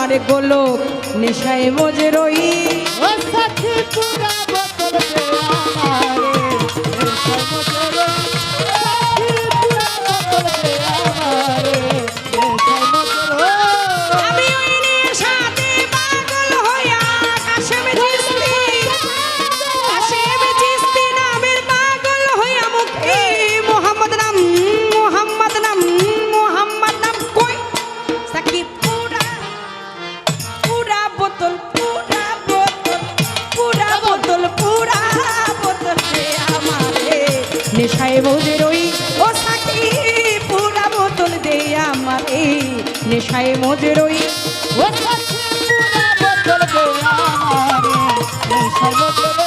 আমার গোলক নেশায় মজে রই। ও সাথী পুরা বোতল দে আমারে নেশায় মজে রই। সাথী পুরা বোতল দে আমারে নেশায় মজে রই। আমি ওই নেশাতে পাগল হইয়া কাশেম চিস্তি নামের পাগল হইয়া মুক্তি মোহাম্মদ নাম কই সাকি পুরা পুরা বোতল দে আমারে নেশায় মজে রই। ও সাকি পুরা বোতল দে আমারে নেশায় মজে রই। ও সাথী পুরা বোতল দে আমারে নেশায় মজে রই।